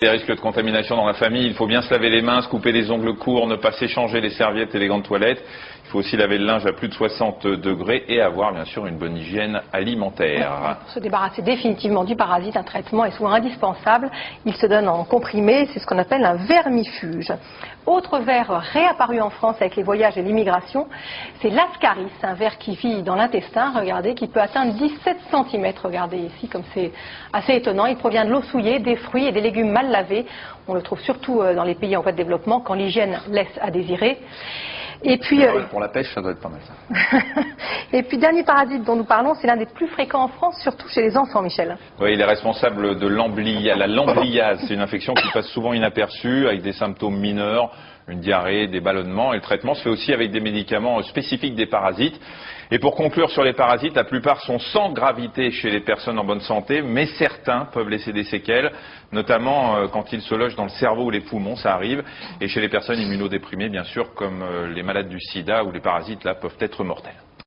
Des risques de contamination dans la famille, il faut bien se laver les mains, se couper les ongles courts, ne pas s'échanger les serviettes et les gants de toilette. Il faut aussi laver le linge à plus de 60 degrés et avoir bien sûr une bonne hygiène alimentaire. Pour se débarrasser définitivement du parasite, un traitement est souvent indispensable. Il se donne en comprimé, c'est ce qu'on appelle un vermifuge. Autre ver réapparu en France avec les voyages et l'immigration, c'est l'ascaris, un ver qui vit dans l'intestin, regardez, qui peut atteindre 17 cm. Regardez ici, comme c'est assez étonnant. Il provient de l'eau souillée, des fruits et des légumes mal lavés. On le trouve surtout dans les pays en voie de développement, quand l'hygiène laisse à désirer. Et puis, pour la pêche, ça doit être pas mal ça. Et puis, dernier parasite dont nous parlons, c'est l'un des plus fréquents en France, surtout chez les enfants, Michel. Oui, il est responsable de la lambliase. C'est une infection qui passe souvent inaperçue, avec des symptômes mineurs, une diarrhée, des ballonnements. Et le traitement se fait aussi avec des médicaments spécifiques des parasites. Et pour conclure sur les parasites, la plupart sont sans gravité chez les personnes en bonne santé, mais certains peuvent laisser des séquelles, notamment quand ils se logent dans le cerveau ou les poumons, ça arrive. Et chez les personnes immunodéprimées, bien sûr, comme les malades du sida, où les parasites là peuvent être mortels.